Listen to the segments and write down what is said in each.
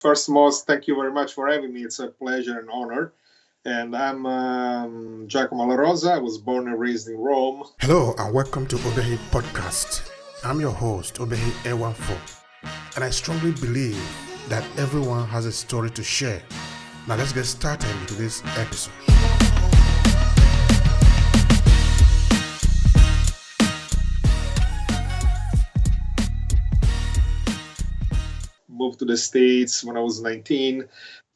First, most, thank you very much for having me. It's a pleasure and honor. And I'm Giacomo La Rosa. I was born and raised in Rome. Hello and welcome to Obehi Podcast. I'm your host, Obehi A14, and I strongly believe that everyone has a story to share. Now let's get started into this episode. Moved to the States when I was 19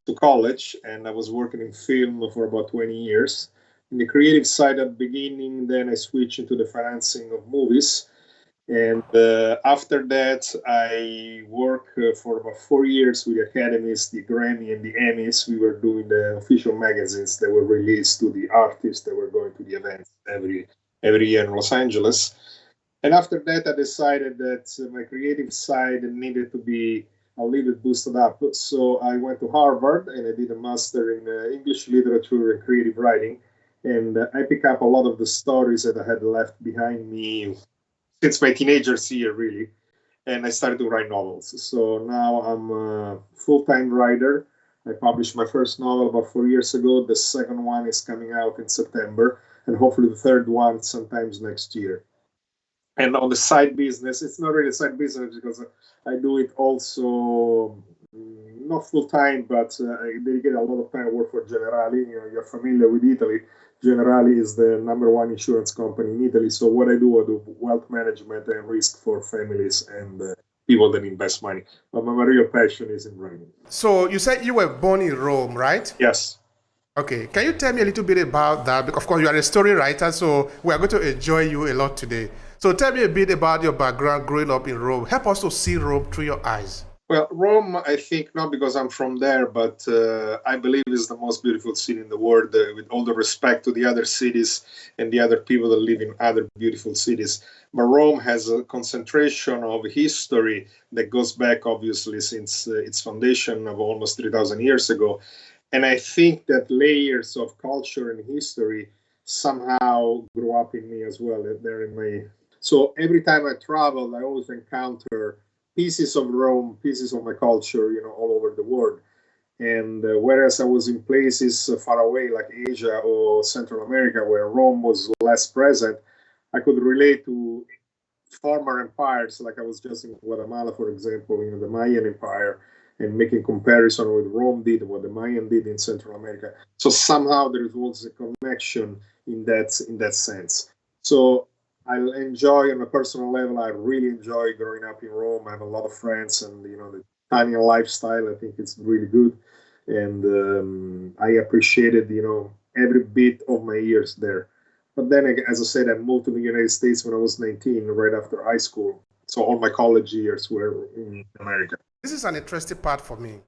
to college, and I was working in film for about 20 years. In the creative side at the beginning, then I switched into the financing of movies. And after that, I worked for about 4 years with the academies, the Grammy and the Emmys. We were doing the official magazines that were released to the artists that were going to the events every year in Los Angeles. And after that, I decided that my creative side needed to be a little bit boosted up. So I went to Harvard and I did a master in English literature and creative writing. And I picked up a lot of the stories that I had left behind me since my teenagers year, really. And I started to write novels. So now I'm a full-time writer. I published my first novel about 4 years ago. The second one is coming out in September, and hopefully the third one sometimes next year. And on the side business, it's not really a side business because I do it also not full time, but I dedicate a lot of time to work for Generali. You know, you're familiar with Italy. Generali is the number one insurance company in Italy. So what I do wealth management and risk for families and people that invest money. But my real passion is in writing. So you said you were born in Rome, right? Yes. Okay, can you tell me a little bit about that? Because of course you are a story writer, so we are going to enjoy you a lot today. So tell me a bit about your background growing up in Rome. Help us to see Rome through your eyes. Well, Rome, I think, not because I'm from there, but I believe is the most beautiful city in the world, with all the respect to the other cities and the other people that live in other beautiful cities. But Rome has a concentration of history that goes back, obviously, since its foundation of almost 3,000 years ago. And I think that layers of culture and history somehow grew up in me as well. They're in my... So every time I travel, I always encounter pieces of Rome, pieces of my culture, all over the world. And whereas I was in places far away like Asia or Central America where Rome was less present, I could relate to former empires. Like I was just in Guatemala, for example, the Mayan Empire, and making comparison with Rome did, what the Mayan did in Central America. So somehow there was a connection in that sense. So I enjoy on a personal level. I really enjoy growing up in Rome. I have a lot of friends, and the Italian lifestyle. I think it's really good, and I appreciated every bit of my years there. But then, as I said, I moved to the United States when I was 19, right after high school. So all my college years were in America. This is an interesting part for me.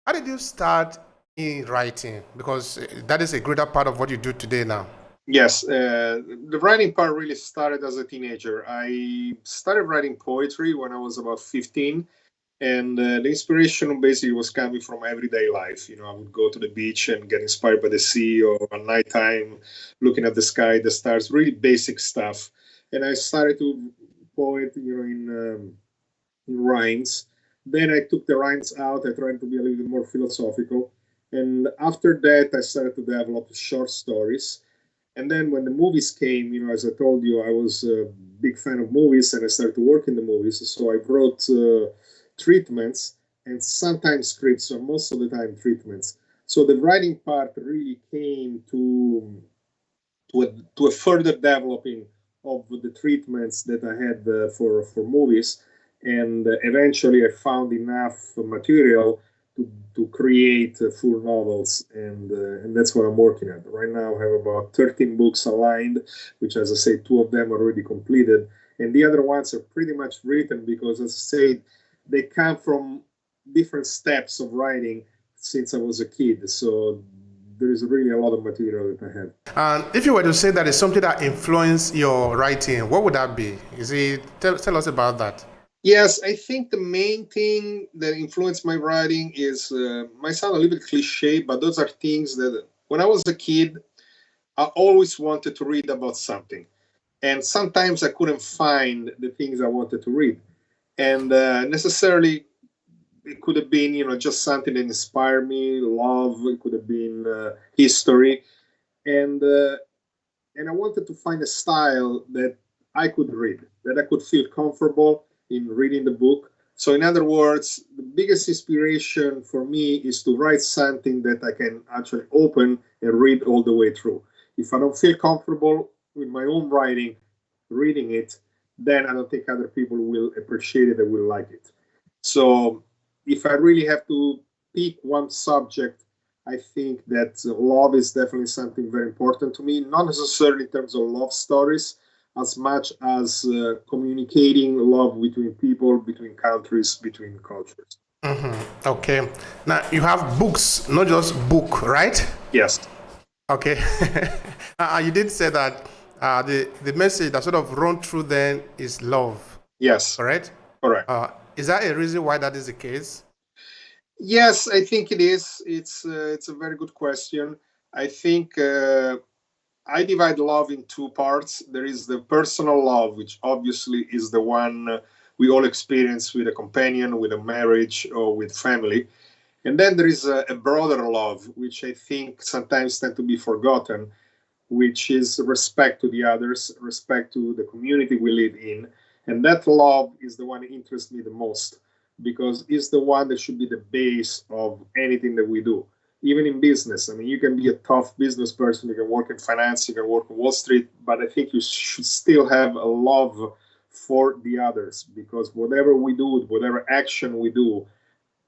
How did you start in writing? Because that is a greater part of what you do today now. Yes, the writing part really started as a teenager. I started writing poetry when I was about 15, and the inspiration basically was coming from everyday life. I would go to the beach and get inspired by the sea, or at nighttime looking at the sky, the stars, really basic stuff. And I started to poet, in rhymes. Then I took the rhymes out. I tried to be a little bit more philosophical. And after that, I started to develop short stories. And then when the movies came, as I told you, I was a big fan of movies and I started to work in the movies. So I wrote treatments and sometimes scripts, so most of the time treatments. So the writing part really came to a further developing of the treatments that I had for movies. And eventually I found enough material to create full novels, and that's what I'm working at. Right now I have about 13 books aligned, which, as I say, 2 of them are already completed. And the other ones are pretty much written because, as I said, they come from different steps of writing since I was a kid. So there is really a lot of material that I have. And if you were to say that is something that influenced your writing, what would that be? Tell us about that. Yes, I think the main thing that influenced my writing is, might sound a little bit cliche, but those are things that when I was a kid, I always wanted to read about something. And sometimes I couldn't find the things I wanted to read. And necessarily it could have been, just something that inspired me, love. It could have been history, and and I wanted to find a style that I could read, that I could feel comfortable in reading the book. So, in other words, the biggest inspiration for me is to write something that I can actually open and read all the way through. If I don't feel comfortable with my own writing, reading it, then I don't think other people will appreciate it and will like it. So, if I really have to pick one subject, I think that love is definitely something very important to me, not necessarily in terms of love stories, as much as communicating love between people, between countries, between cultures. Okay. Now you have books, not just book, right? Yes. Okay. You did say that the message that sort of run through then is love, Yes. correct? Correct. Is that a reason why that is the case? Yes, I think it is. It's a very good question. I think I divide love in two parts. There is the personal love, which obviously is the one we all experience with a companion, with a marriage, or with family. And then there is a broader love, which I think sometimes tend to be forgotten, which is respect to the others, respect to the community we live in. And that love is the one that interests me the most because it's the one that should be the base of anything that we do. Even in business, I mean, you can be a tough business person, you can work in finance, you can work on Wall Street, but I think you should still have a love for the others because whatever we do, whatever action we do,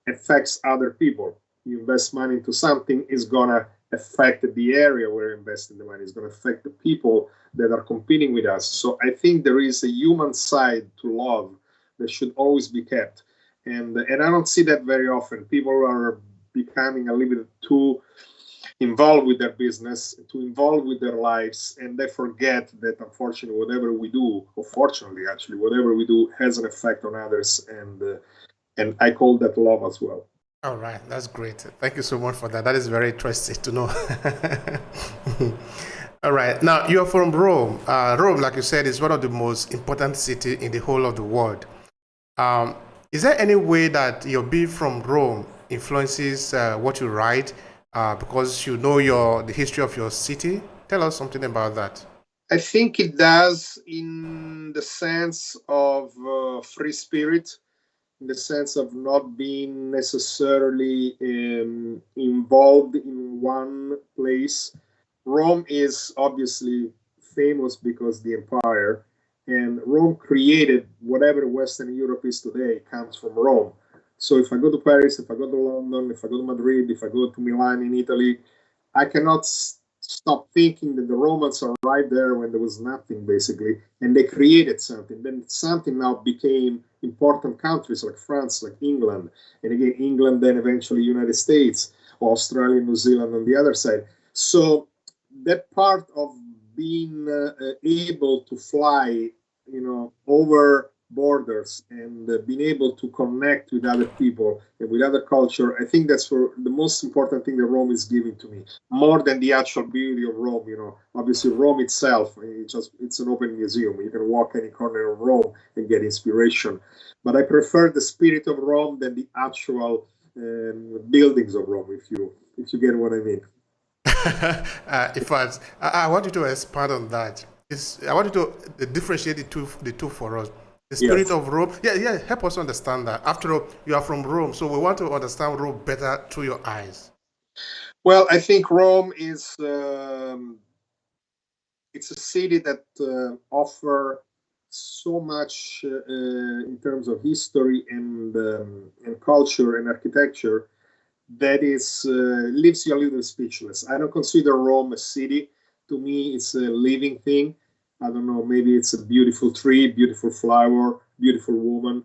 affects other people. You invest money into something, is gonna affect the area where you're investing the money. It's gonna affect the people that are competing with us. So I think there is a human side to love that should always be kept, and I don't see that very often. People are becoming a little bit too involved with their business, too involved with their lives, and they forget that unfortunately, whatever we do, or fortunately, actually, whatever we do has an effect on others, and I call that love as well. All right, that's great. Thank you so much for that. That is very interesting to know. All right, now you're from Rome. Rome, like you said, is one of the most important cities in the whole of the world. Um, is there any way that your being from Rome influences what you write because you know the history of your city? Tell us something about that. I think it does in the sense of free spirit, in the sense of not being necessarily involved in one place. Rome is obviously famous because the empire, and Rome created whatever Western Europe is today comes from Rome. So if I go to Paris, if I go to London, if I go to Madrid, if I go to Milan in Italy, I cannot stop thinking that the Romans arrived there when there was nothing, basically, and they created something. Then something now became important countries like France, like England, and again, England, then eventually United States, Australia, New Zealand on the other side. So that part of being able to fly, over borders and being able to connect with other people and with other culture, I think that's for the most important thing that Rome is giving to me, more than the actual beauty of Rome. Obviously Rome itself, it's an open museum. You can walk any corner of Rome and get inspiration. But I prefer the spirit of Rome than the actual buildings of Rome, if you get what I mean. In fact, I want you to expand on that. I want you to differentiate the two for us. The spirit Yes. of Rome. Yeah, yeah. Help us understand that. After all, you are from Rome, so we want to understand Rome better through your eyes. Well, I think Rome is it's a city that offer so much in terms of history and culture and architecture that is leaves you a little speechless. I don't consider Rome a city. To me, it's a living thing. I don't know. Maybe it's a beautiful tree, beautiful flower, beautiful woman.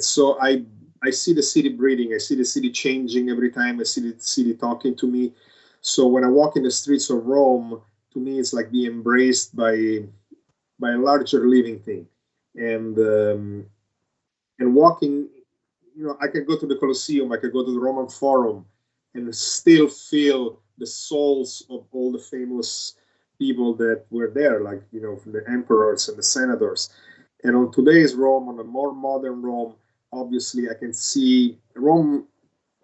So I see the city breathing. I see the city changing every time. I see the city talking to me. So when I walk in the streets of Rome, to me it's like being embraced by a larger living thing, and and walking. I can go to the Colosseum, I can go to the Roman Forum, and still feel the souls of all the famous people that were there, like the emperors and the senators. And on today's Rome, on a more modern Rome, obviously, I can see Rome.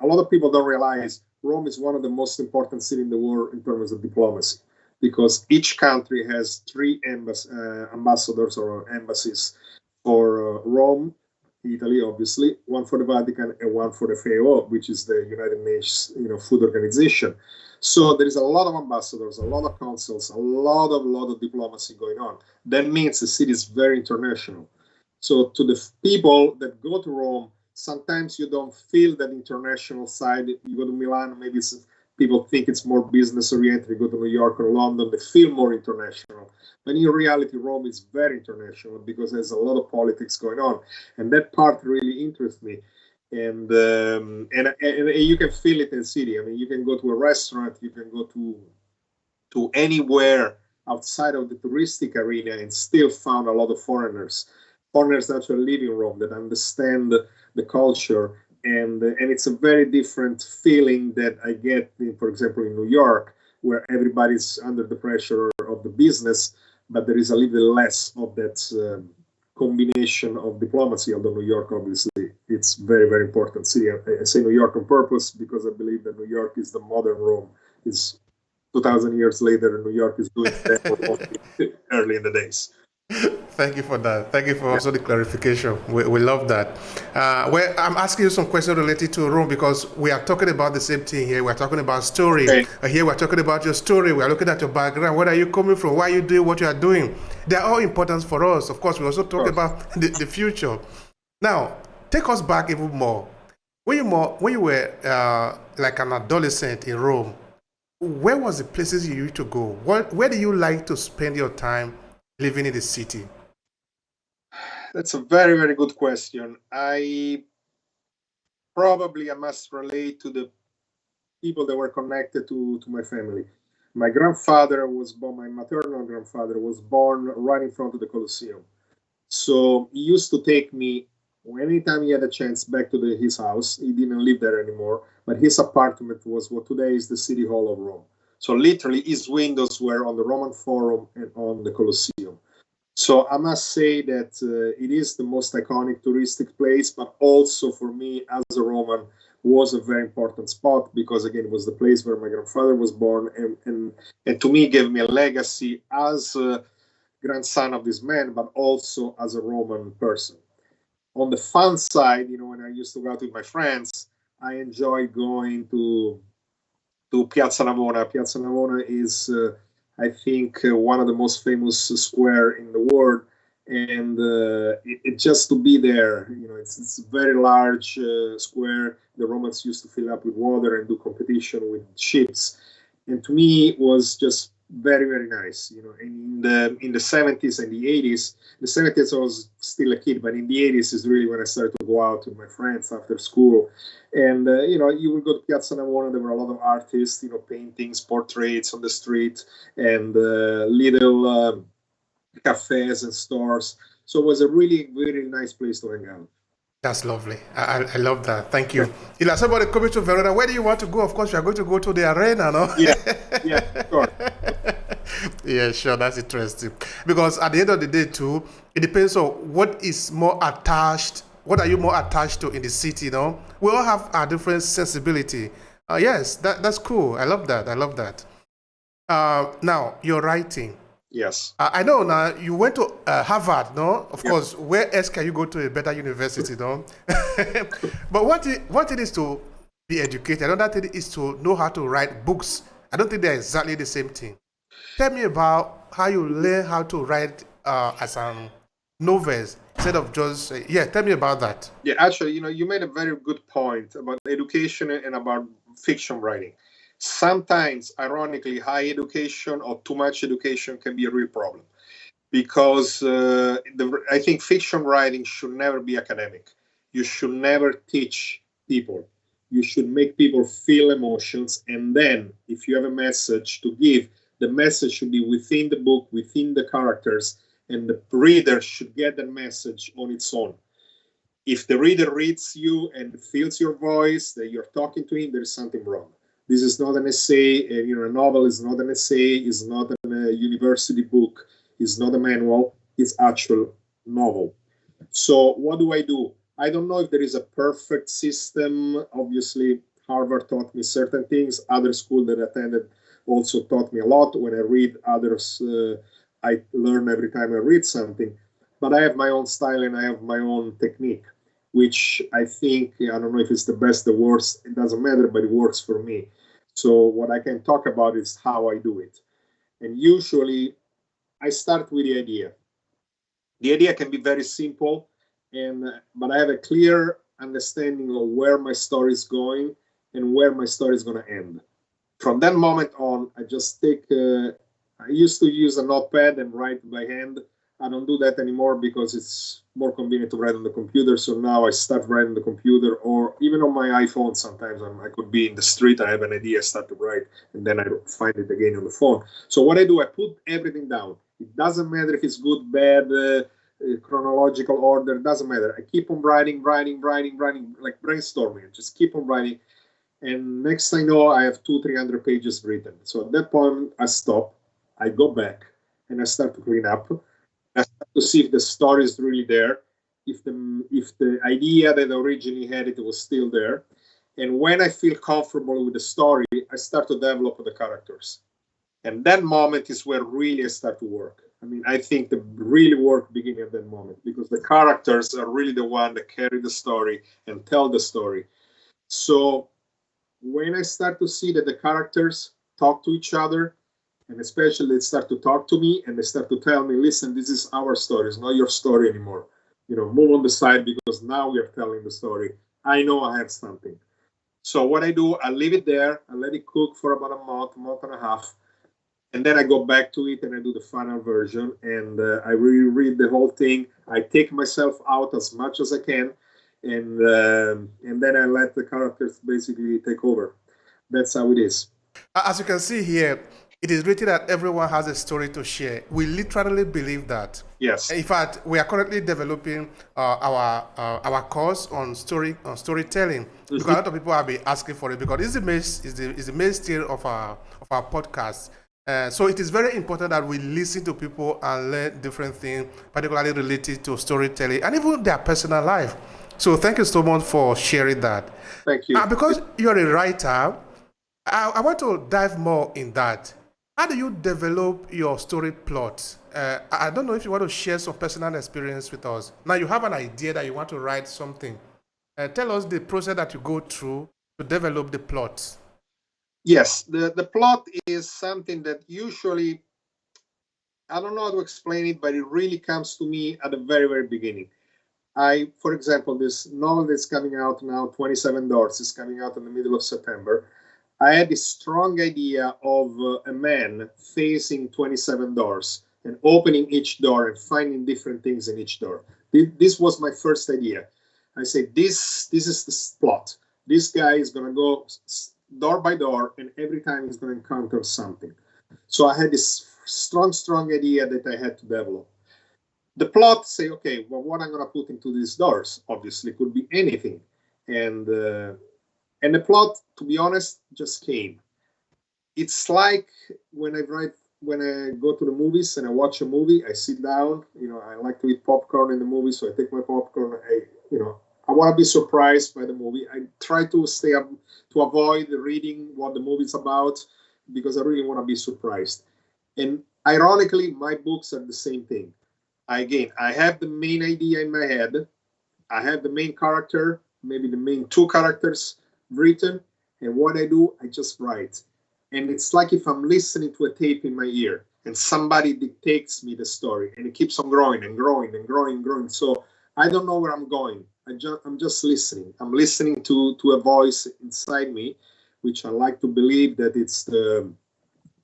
A lot of people don't realize Rome is one of the most important cities in the world in terms of diplomacy, because each country has three ambassadors or embassies for Rome, Italy, obviously, one for the Vatican and one for the FAO, which is the United Nations, Food Organization. So there is a lot of ambassadors, a lot of consuls, a lot of diplomacy going on. That means the city is very international. So to the people that go to Rome, sometimes you don't feel that international side. You go to Milan, maybe people think it's more business oriented. You go to New York or London, they feel more international. But in reality, Rome is very international because there's a lot of politics going on, and that part really interests me. And you can feel it in the city. I mean, you can go to a restaurant, you can go to anywhere outside of the touristic arena and still find a lot of foreigners that actually live in Rome, that understand the culture, and it's a very different feeling that I get, for example, in New York, where everybody's under the pressure of the business, but there is a little less of that combination of diplomacy. Although New York, obviously, it's very, very important city. I say New York on purpose because I believe that New York is the modern Rome. It's 2,000 years later, New York is doing that early in the days. Thank you for that. Thank you for also the clarification. We love that. Well, I'm asking you some questions related to Rome because we are talking about the same thing here. We're talking about story. Okay. Here we're talking about your story. We're looking at your background. Where are you coming from? Why are you doing what you are doing? They're all important for us. Of course, we also talk about the future. Now, take us back even more. When you were like an adolescent in Rome, where was the places you used to go? Where do you like to spend your time living in the city? That's a very, very good question. I must relate to the people that were connected to my family. My maternal grandfather was born right in front of the Colosseum. So he used to take me anytime he had a chance back to his house. He didn't live there anymore, but his apartment was what today is the City Hall of Rome. So literally his windows were on the Roman Forum and on the Colosseum. So I must say that it is the most iconic touristic place, but also for me as a Roman was a very important spot because again it was the place where my grandfather was born, and to me gave me a legacy as a grandson of this man, but also as a Roman person. On the fun side, when I used to go out with my friends, I enjoy going to Piazza Navona. Piazza Navona is I think one of the most famous square in the world, and it just to be there, it's a very large square. The Romans used to fill up with water and do competition with ships, and to me it was just very, very nice. In the 70s and the 80s, the 70s I was still a kid, but in the 80s is really when I started to go out with my friends after school. And, you would go to Piazza Navona, there were a lot of artists, paintings, portraits on the street, and little cafes and stores. So it was a really, really nice place to hang out. That's lovely. I love that. Thank you. If somebody coming to Verona, where do you want to go? Of course, you are going to go to the arena, no? Yeah, sure. Yeah, sure. That's interesting. Because at the end of the day, too, it depends on what is more attached. What are you more attached to in the city, We all have our different sensibility. Yes, that's cool. I love that. Now, your writing. Yes. I know now you went to Harvard, no? Of course, where else can you go to a better university, no? But what it is to be educated, another thing is to know how to write books. I don't think they're exactly the same thing. Tell me about how you learn how to write as novels instead of just, tell me about that. Yeah, actually, you made a very good point about education and about fiction writing. Sometimes, ironically, high education or too much education can be a real problem because I think fiction writing should never be academic. You should never teach people. You should make people feel emotions, and then if you have a message to give, the message should be within the book, within the characters, and the reader should get the message on its own. If the reader reads you and feels your voice, that you're talking to him, there's something wrong. This is not an essay, a novel is not an essay, is not a university book, is not a manual, it's actual novel. So what do? I don't know if there is a perfect system. Obviously, Harvard taught me certain things. Other school that I attended also taught me a lot. When I read others, I learn every time I read something. But I have my own style and I have my own technique, which I think, I don't know if it's the best, the worst, it doesn't matter, but it works for me. So what I can talk about is how I do it. And usually I start with the idea. The idea can be very simple, and but I have a clear understanding of where my story is going and where my story is going to end. From that moment on, I just take. I used to use a notepad and write by hand. I don't do that anymore because it's more convenient to write on the computer. So now I start writing on the computer, or even on my iPhone. Sometimes I could be in the street, I have an idea, I start to write, and then I find it again on the phone. So what I do, I put everything down. It doesn't matter if it's good, bad, chronological order. It doesn't matter. I keep on writing, like brainstorming. I just keep on writing, and next thing I know, I have 200-300 pages written. So at that point, I stop. I go back, and I start to clean up. I start to see if the story is really there, if the idea that I originally had it was still there, and when I feel comfortable with the story, I start to develop the characters, and that moment is where really I start to work. I mean, I think the really work begins at that moment because the characters are really the one that carry the story and tell the story. So when I start to see that the characters talk to each other, and especially they start to talk to me and they start to tell me, listen, this is our story, it's not your story anymore. Move on the side because now we are telling the story. I know I have something. So what I do, I leave it there, I let it cook for about a month and a half, and then I go back to it and I do the final version, and I reread the whole thing. I take myself out as much as I can, and then I let the characters basically take over. That's how it is. As you can see here, it is written that everyone has a story to share. We literally believe that. Yes. In fact, we are currently developing our course on storytelling because a lot of people have been asking for it because it's the mainstay of our podcast. So it is very important that we listen to people and learn different things, particularly related to storytelling and even their personal life. So thank you so much for sharing that. Thank you. Because you're a writer, I want to dive more in that. How do you develop your story plot? I don't know if you want to share some personal experience with us. Now you have an idea that you want to write something. Tell us the process that you go through to develop the plot. Yes, the plot is something that usually, I don't know how to explain it, but it really comes to me at the very, very beginning. For example, this novel that's coming out now, 27 Doors, is coming out in the middle of September. I had this strong idea of a man facing 27 doors and opening each door and finding different things in each door. This was my first idea. I said, this is the plot. This guy is going to go door by door, and every time he's going to encounter something. So I had this strong idea that I had to develop. The plot say, okay, well, what I'm going to put into these doors, obviously, could be anything. And the plot, to be honest, just came. It's like when I go to the movies and I watch a movie, I sit down, I like to eat popcorn in the movie, so I take my popcorn, I want to be surprised by the movie. I try to stay up to avoid reading what the movie's about because I really want to be surprised. And ironically, my books are the same thing. I have the main idea in my head. I have the main character, maybe the main two characters written, and what I do, I just write. And it's like if I'm listening to a tape in my ear and somebody dictates me the story, and it keeps on growing and growing and growing and growing. So I don't know where I'm going. I'm just listening. I'm listening to a voice inside me, which I like to believe that it's the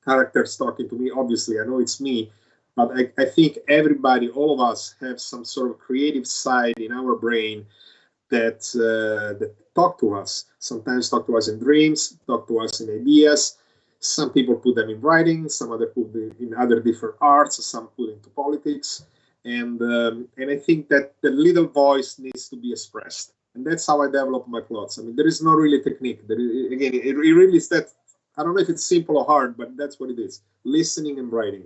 characters talking to me. Obviously, I know it's me, but I think everybody, all of us, have some sort of creative side in our brain that talk to us. Sometimes talk to us in dreams, talk to us in ideas. Some people put them in writing, some other put them in other different arts, some put into politics. And I think that the little voice needs to be expressed. And that's how I develop my plots. I mean, there is no really technique. Again, it really is that, I don't know if it's simple or hard, but that's what it is. Listening and writing.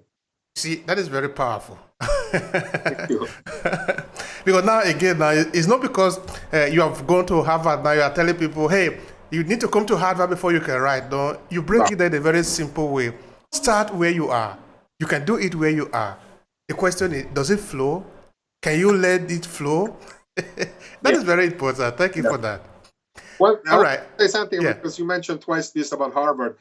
See, that is very powerful. Thank you. Because now again, now it's not because you have gone to Harvard. Now you are telling people, hey, you need to come to Harvard before you can write. No, you break it down in a very simple way. Start where you are. You can do it where you are. The question is, does it flow? Can you let it flow? That is very important. Thank you for that. Well, All I'll right. say something Yeah. because you mentioned twice this about Harvard.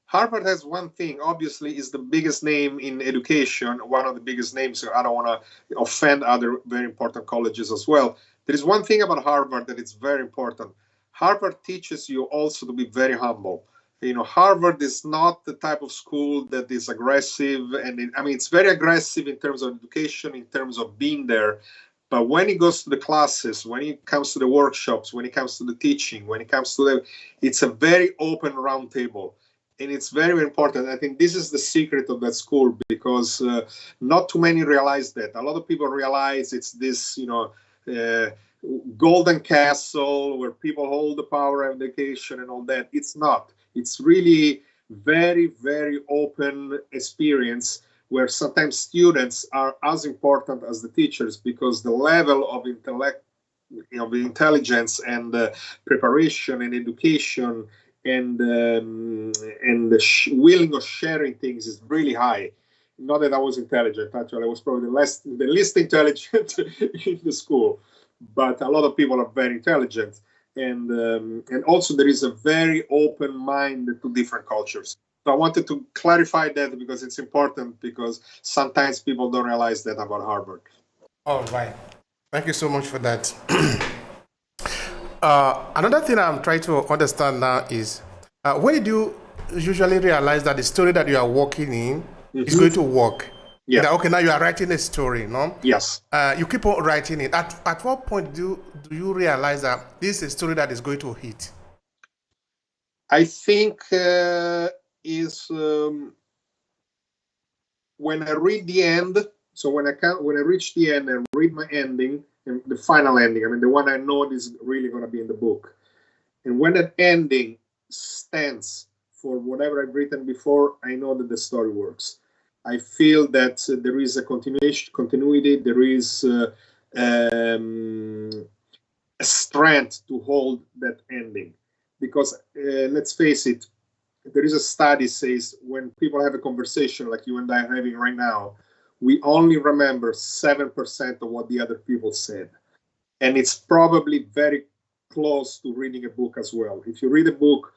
Harvard has one thing, obviously, is the biggest name in education, one of the biggest names. So I don't want to offend other very important colleges as well. There is one thing about Harvard that is very important. Harvard teaches you also to be very humble. You know, Harvard is not the type of school that is aggressive, and I mean, it's very aggressive in terms of education, in terms of being there. But when it goes to the classes, when it comes to the workshops, when it comes to the teaching, when it comes to it's a very open round table. And it's very, very important. I think this is the secret of that school because not too many realize that. A lot of people realize it's this, uh, golden castle where people hold the power of education and all that. It's not. It's really very, very open experience where sometimes students are as important as the teachers because the level of intelligence and preparation and education and the willing of sharing things is really high. Not that I was intelligent, actually, I was probably the least intelligent in the school, but a lot of people are very intelligent, and also there is a very open mind to different cultures. So I wanted to clarify that because it's important because sometimes people don't realize that about Harvard. All right. Thank you so much for that. Another thing I'm trying to understand now is when did you usually realize that the story that you are working in is going to work? Yeah. That, okay, now you are writing a story, no? Yes. You keep on writing it. At what point do you realize that this is a story that is going to hit? I think is when I read the end. So when I reach the end and read my ending, and the final ending, I mean the one I know is really going to be in the book, and when that ending stands for whatever I've written before, I know that the story works. I feel that there is a continuity. There is a strength to hold that ending, because let's face it, there is a study says when people have a conversation like you and I are having right now, we only remember 7% of what the other people said. And it's probably very close to reading a book as well. If you read a book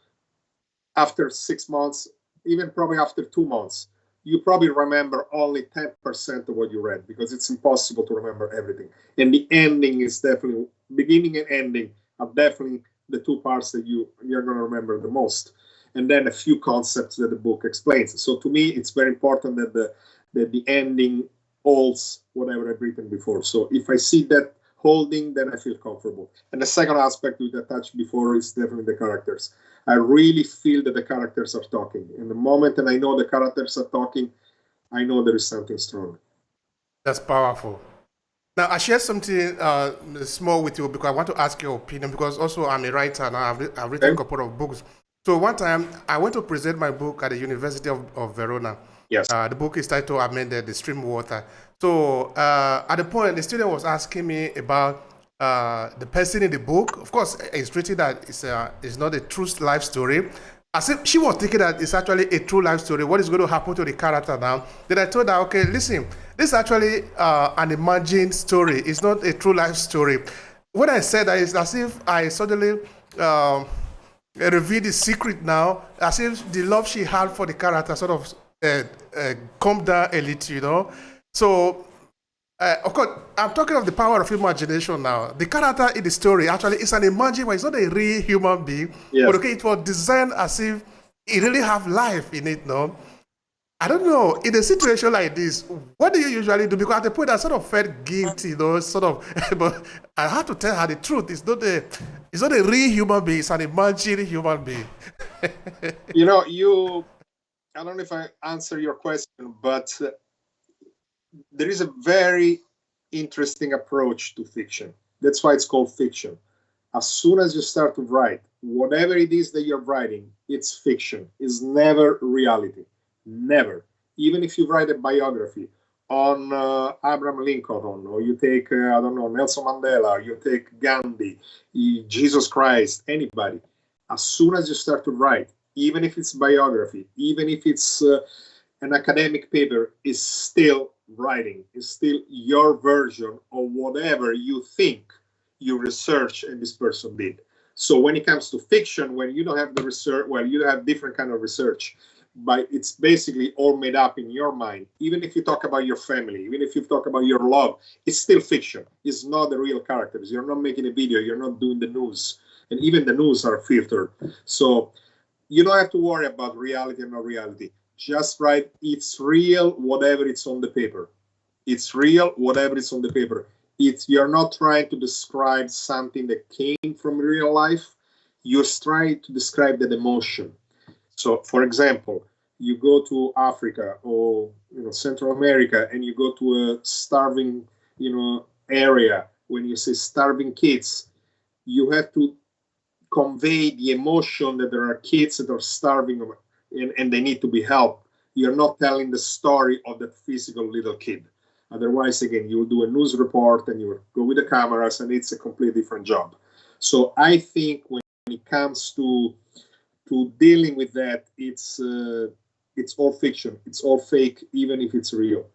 after 6 months, even probably after 2 months, you probably remember only 10% of what you read because it's impossible to remember everything. And the ending is definitely, beginning and ending are definitely the two parts that you're going to remember the most. And then a few concepts that the book explains. So to me, it's very important that the ending holds whatever I've written before. So if I see that holding, then I feel comfortable. And the second aspect we touched before is definitely the characters. I really feel that the characters are talking. And the moment that I know the characters are talking, I know there is something strong. That's powerful. Now, I share something small with you because I want to ask your opinion because also I'm a writer and I've written a couple of books. So one time I went to present my book at the University of Verona. Yes. The book is titled Amended, The Stream Water. So at the point, the student was asking me about the person in the book. Of course, it's written that it's not a true life story. As if she was thinking that it's actually a true life story. What is going to happen to the character now? Then I told her, okay, listen, this is actually an imagined story. It's not a true life story. When I said that, it's as if I suddenly revealed the secret now, as if the love she had for the character sort of calmed down a little, you know. So, of course, I'm talking of the power of imagination now. The character in the story actually is an imagined one. It's not a real human being. Yes. But okay, it was designed as if it really have life in it, no? I don't know. In a situation like this, what do you usually do? Because at the point I sort of felt guilty, you know, sort of. But I had to tell her the truth. It's not a real human being. It's an imagined human being. You know, I don't know if I answer your question, but there is a very interesting approach to fiction. That's why it's called fiction. As soon as you start to write, whatever it is that you're writing, it's fiction. It's never reality. Never. Even if you write a biography on Abraham Lincoln, or you take, I don't know, Nelson Mandela, or you take Gandhi, Jesus Christ, anybody. As soon as you start to write, even if it's biography, even if it's an academic paper, is still writing, is still your version of whatever you think you research and this person did. So when it comes to fiction, when you don't have the research, well, you have different kind of research, but it's basically all made up in your mind. Even if you talk about your family, even if you talk about your love, it's still fiction. It's not the real characters. You're not making a video. You're not doing the news. And even the news are filtered. So you don't have to worry about reality or not reality. Just write, it's real, whatever it's on the paper. It's real, whatever it's on the paper. If you're not trying to describe something that came from real life, you're trying to describe that emotion. So, for example, you go to Africa or Central America, and you go to a starving area. When you say starving kids, you have to convey the emotion that there are kids that are starving and they need to be helped. You're not telling the story of that physical little kid. Otherwise, again, you'll do a news report and you go with the cameras, and it's a completely different job. So I think when it comes to dealing with that, it's all fiction, it's all fake, even if it's real.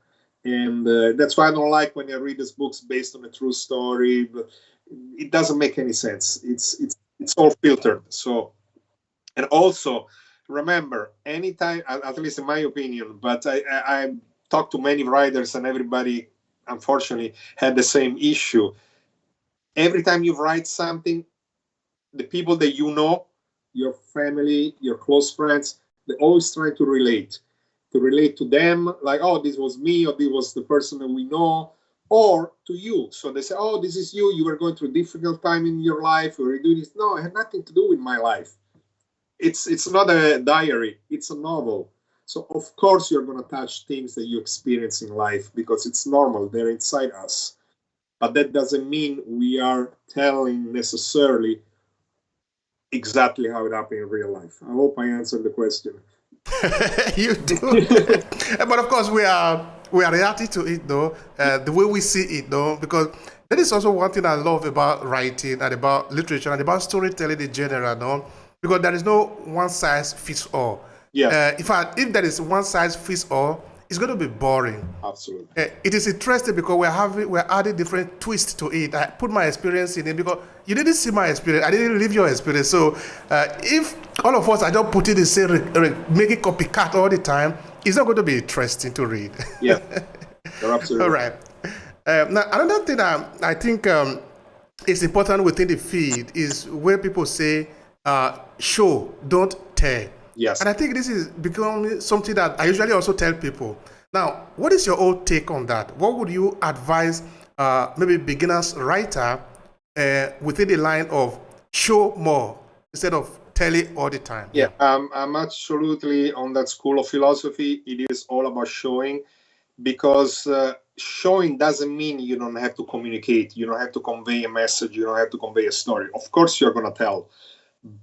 And that's why I don't like when I read these books based on a true story. But it doesn't make any sense. It's all filtered. So, and also remember, anytime, at least in my opinion, but I talked to many writers, and everybody unfortunately had the same issue. Every time you write something, the people that you know, your family, your close friends, they always try to relate to them, like, oh, this was me, or this was the person that we know, or to you. So they say, oh, this is you were going through a difficult time in your life, or you do this. No, it had nothing to do with my life. It's not a diary, it's a novel. So of course you're going to touch things that you experience in life, because it's normal, they're inside us. But that doesn't mean we are telling necessarily exactly how it happened in real life. I hope I answered the question. You do. But of course, we are reacting to it, though, the way we see it, though, because that is also one thing I love about writing and about literature and about storytelling in general, no? Because there is no one size fits all. Yeah. If there is one size fits all, it's going to be boring. Absolutely. It is interesting because we're adding different twists to it. I put my experience in it because you didn't see my experience. I didn't live your experience. So if all of us are just putting the same, making copycat all the time, it's not going to be interesting to read. Yeah, you're absolutely all right. Now, another thing I think is important within the feed is where people say, show, don't tell. Yes. And I think this is becoming something that I usually also tell people. Now, what is your own take on that? What would you advise maybe beginners writer within the line of show more instead of tell it all the time? Yeah, I'm absolutely on that school of philosophy. It is all about showing, because showing doesn't mean you don't have to communicate. You don't have to convey a message. You don't have to convey a story. Of course, you're going to tell,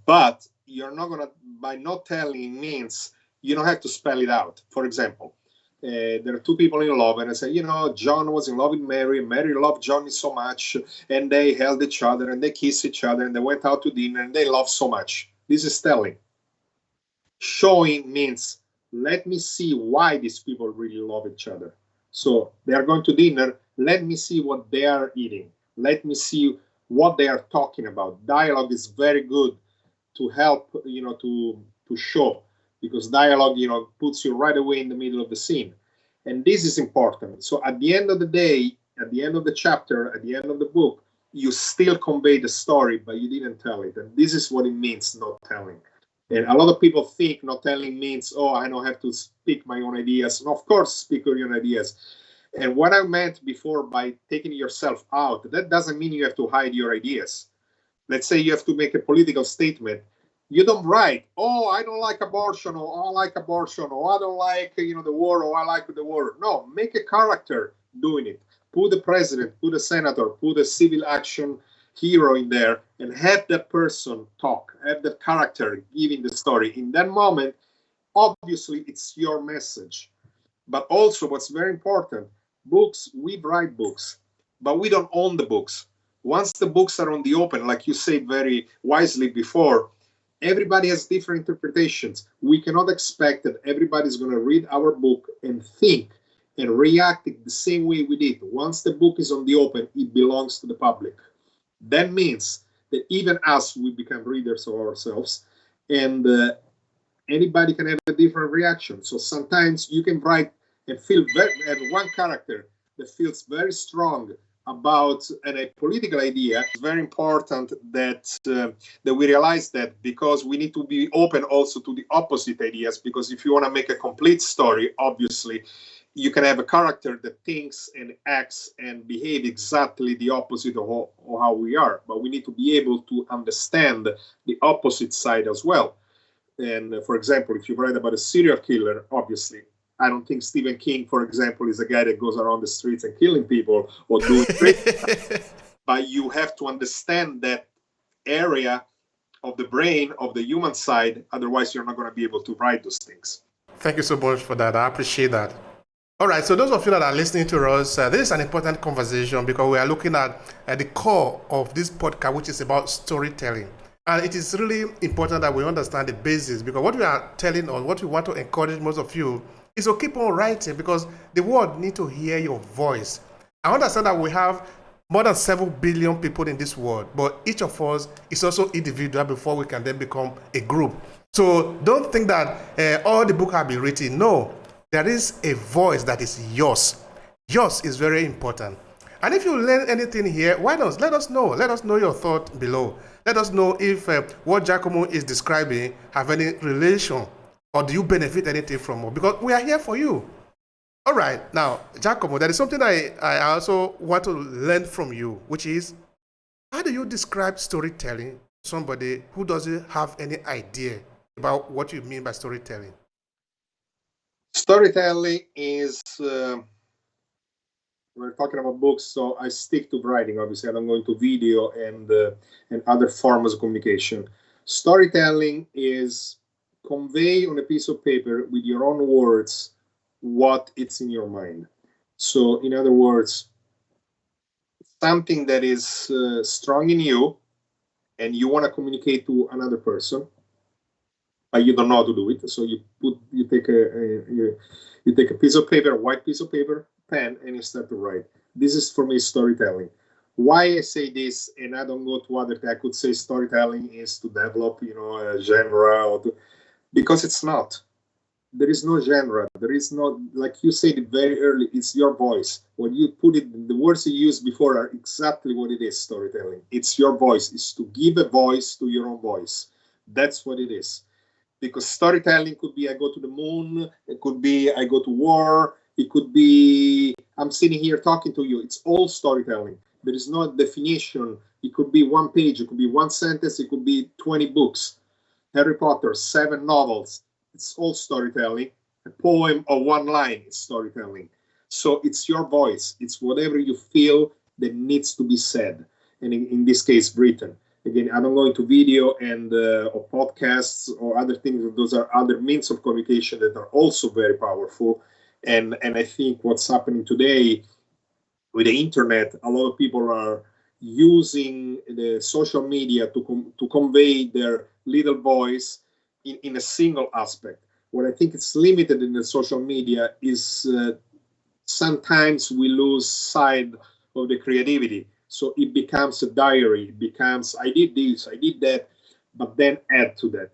but you're not going to, by not telling means you don't have to spell it out. For example, there are two people in love, and I say, John was in love with Mary, and Mary loved Johnny so much, and they held each other, and they kissed each other, and they went out to dinner, and they loved so much. This is telling. Showing means, let me see why these people really love each other. So they are going to dinner, let me see what they are eating. Let me see what they are talking about. Dialogue is very good to help, to show, because dialogue, puts you right away in the middle of the scene. And this is important. So at the end of the day, at the end of the chapter, at the end of the book, you still convey the story, but you didn't tell it. And this is what it means, not telling. And a lot of people think not telling means, oh, I don't have to speak my own ideas. And of course, speak your own ideas. And what I meant before by taking yourself out, that doesn't mean you have to hide your ideas. Let's say you have to make a political statement. You don't write, oh, I don't like abortion, or I like abortion, or I don't like, the war, or I like the war. No, make a character doing it. Put the president, put a senator, put a civil action hero in there, and have that person talk, have that character giving the story. In that moment, obviously, it's your message. But also, what's very important, books, we write books, but we don't own the books. Once the books are on the open, like you said very wisely before, everybody has different interpretations. We cannot expect that everybody's going to read our book and think and react the same way we did. Once the book is on the open, it belongs to the public. That means that even us, we become readers of ourselves, and anybody can have a different reaction. So sometimes you can write and feel have one character that feels very strong about a political idea. It's very important that we realize that, because we need to be open also to the opposite ideas. Because if you want to make a complete story, obviously you can have a character that thinks and acts and behave exactly the opposite of how we are, but we need to be able to understand the opposite side as well. And for example, if you write about a serial killer, obviously, I don't think Stephen King, for example, is a guy that goes around the streets and killing people or doing great stuff. But you have to understand that area of the brain of the human side. Otherwise, you're not going to be able to write those things. Thank you so much for that. I appreciate that. All right, so those of you that are listening to us, this is an important conversation because we are looking at the core of this podcast, which is about storytelling. And it is really important that we understand the basis, because what we are telling or what we want to encourage most of you is to keep on writing, because the world need to hear your voice. I understand that we have more than 7 billion people in this world, but each of us is also individual before we can then become a group. So don't think that all the books have been written. No, there is a voice that is yours. Yours is very important. And if you learn anything here, why not? Let us know. Let us know your thought below. Let us know if what Giacomo is describing have any relation, or do you benefit anything from it? Because we are here for you. All right. Now, Giacomo, there is something I also want to learn from you, which is, how do you describe storytelling to somebody who doesn't have any idea about what you mean by storytelling? Storytelling is, we're talking about books, so I stick to writing. Obviously, I don't go into video and other forms of communication. Storytelling is convey on a piece of paper with your own words what it's in your mind. So, in other words, something that is strong in you and you want to communicate to another person, but you don't know how to do it. So you take a piece of paper, a white piece of paper, pen, and you start to write. This is for me storytelling. Why I say this, and I don't go to other. I could say storytelling is to develop, a genre, because it's not. There is no genre. There is no, like you said very early, it's your voice. When you put it, the words you used before are exactly what it is, storytelling. It's your voice. It's to give a voice to your own voice. That's what it is. Because storytelling could be I go to the moon, it could be I go to war, it could be I'm sitting here talking to you. It's all storytelling. There is no definition. It could be one page, it could be one sentence, it could be 20 books. Harry Potter, 7 novels. It's all storytelling. A poem or one line is storytelling. So it's your voice. It's whatever you feel that needs to be said. And in this case, written. Again, I don't go into video and or podcasts or other things. Those are other means of communication that are also very powerful. And I think what's happening today with the internet, a lot of people are using the social media to convey their little voice in a single aspect. What I think is limited in the social media is sometimes we lose sight of the creativity. So it becomes a diary. It becomes, I did this, I did that, but then add to that,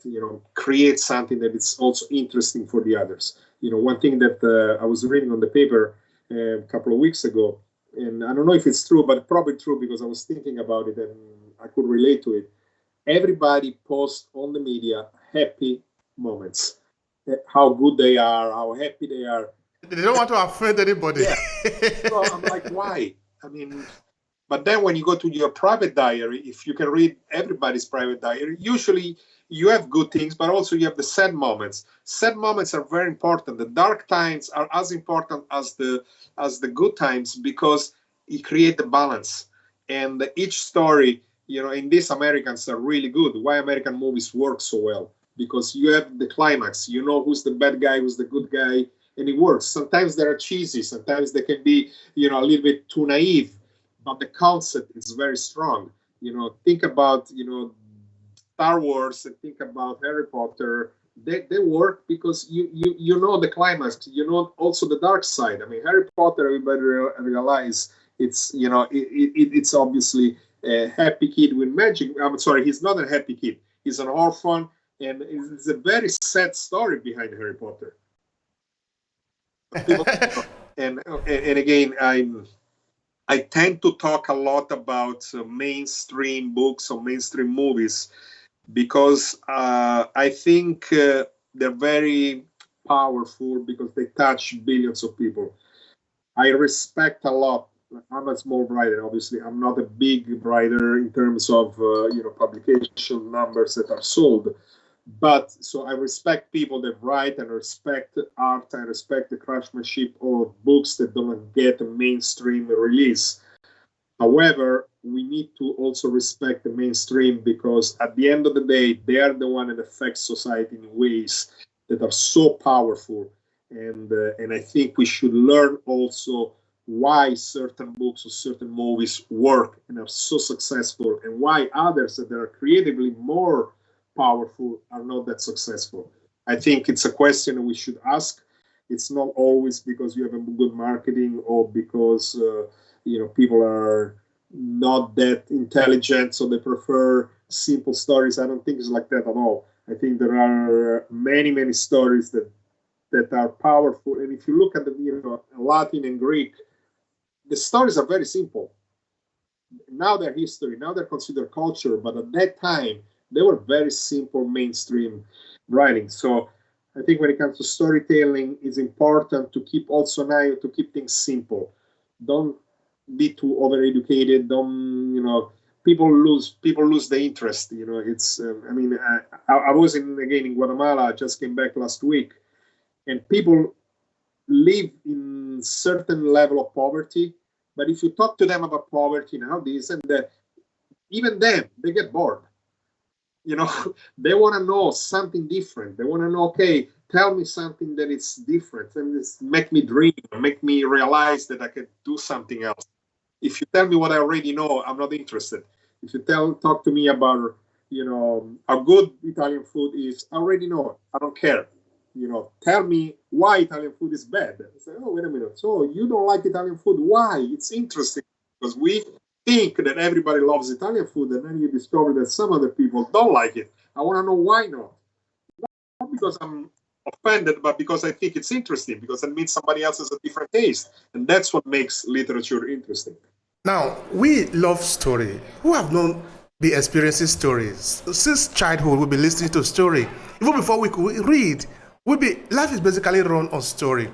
create something that is also interesting for the others. One thing that I was reading on the paper a couple of weeks ago, and I don't know if it's true, but probably true because I was thinking about it and I could relate to it. Everybody posts on the media happy moments, how good they are, how happy they are. They don't want to offend anybody. Yeah. So I'm like, why? I mean, but then when you go to your private diary, if you can read everybody's private diary, usually you have good things, but also you have the sad moments. Sad moments are very important. The dark times are as important as the good times because it create the balance. And each story, in this Americans are really good. Why American movies work so well? Because you have the climax. You know who's the bad guy, who's the good guy, and it works. Sometimes they are cheesy, sometimes they can be, a little bit too naive, but the concept is very strong. Think about, Star Wars and think about Harry Potter. They work because you know the climax, also the dark side. I mean, Harry Potter, everybody realize it's, it's obviously a happy kid with magic. I'm sorry, he's not a happy kid. He's an orphan, and it's a very sad story behind Harry Potter. And again, I tend to talk a lot about mainstream books or mainstream movies because I think they're very powerful because they touch billions of people. I respect a lot. I'm a small writer, obviously. I'm not a big writer in terms of publication numbers that are sold. But so I respect people that write, and respect art, and respect the craftsmanship of books that don't get a mainstream release. However, we need to also respect the mainstream because at the end of the day, they are the one that affects society in ways that are so powerful. And I think we should learn also why certain books or certain movies work and are so successful, and why others that are creatively more powerful are not that successful. I think it's a question we should ask. It's not always because you have a good marketing or because people are not that intelligent, so they prefer simple stories. I don't think it's like that at all. I think there are many stories that are powerful. And if you look at the Latin and Greek, the stories are very simple. Now they're history, now they're considered culture, but at that time they were very simple mainstream writing. So I think when it comes to storytelling, it's important to keep also now to keep things simple. Don't be too overeducated. Don't people lose the interest. It's I was in Guatemala. I just came back last week, and people live in certain level of poverty. But if you talk to them about poverty now, this and that, even then they get bored. They want to know something different. They want to know, okay, tell me something that is different and it's make me dream, make me realize that I can do something else. If you tell me what I already know, I'm not interested. If you talk to me about, how good Italian food is, I already know. I don't care. Tell me why Italian food is bad. I say, oh, wait a minute. So you don't like Italian food? Why? It's interesting because we think that everybody loves Italian food, and then you discover that some other people don't like it. I want to know why not. Not because I'm offended, but because I think it's interesting, because it means somebody else has a different taste. And that's what makes literature interesting. Now, we love story. Who have known the experiencing stories? Since childhood, we'll be listening to story. Even before we could read, life is basically run on story.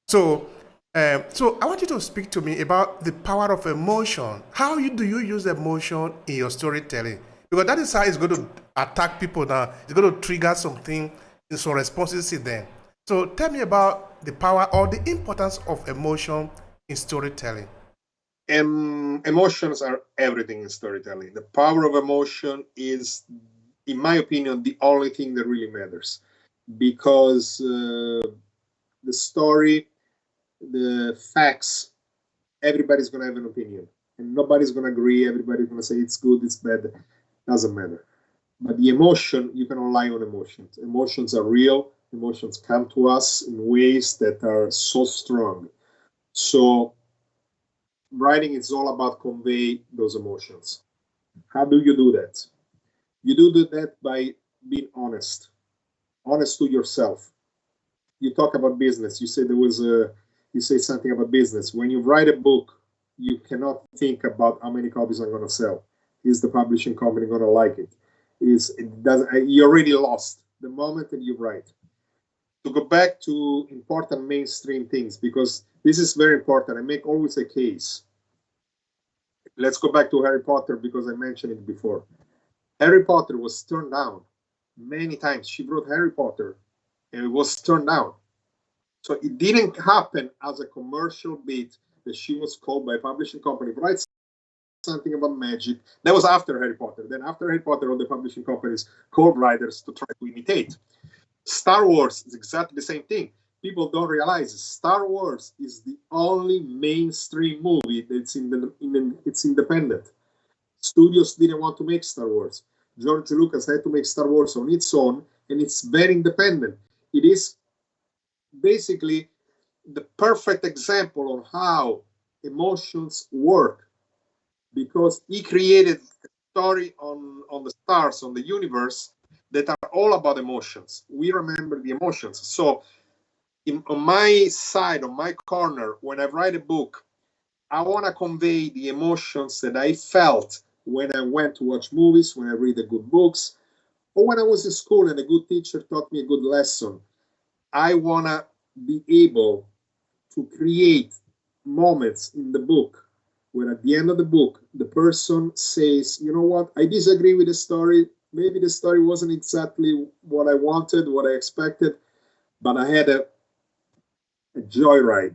So I want you to speak to me about the power of emotion. How do you use emotion in your storytelling? Because that is how it's going to attack people now. It's going to trigger something, some responses in them. So tell me about the power or the importance of emotion in storytelling. Emotions are everything in storytelling. The power of emotion is, in my opinion, the only thing that really matters. Because the story, the facts, everybody's going to have an opinion. And nobody's going to agree. Everybody's going to say it's good, it's bad. Doesn't matter. But the emotion, you can rely on emotions. Emotions are real. Emotions come to us in ways that are so strong. So writing is all about convey those emotions. How do you do that? You do that by being honest to yourself. You talk about business. You say something about business. When you write a book, you cannot think about how many copies I'm going to sell. Is the publishing company going to like it? You already lost the moment that you write. To go back to important mainstream things, because this is very important. I make always a case. Let's go back to Harry Potter because I mentioned it before. Harry Potter was turned down many times. She wrote Harry Potter and it was turned down. So it didn't happen as a commercial bit that she was called by a publishing company, write something about magic. That was after Harry Potter. Then after Harry Potter, all the publishing companies called writers to try to imitate. Star Wars is exactly the same thing. people don't realize Star Wars is the only mainstream movie that's it's independent. Studios didn't want to make Star Wars. George Lucas had to make Star Wars on its own, and it's very independent. It is basically the perfect example on how emotions work, because he created a story on the stars, on the universe, that are all about emotions. We remember the emotions. So on my side, on my corner, when I write a book, I want to convey the emotions that I felt when I went to watch movies, when I read the good books, or when I was in school and a good teacher taught me a good lesson. I want to be able to create moments in the book where at the end of the book, the person says, you know what, I disagree with the story. Maybe the story wasn't exactly what I wanted, what I expected, but I had a joyride,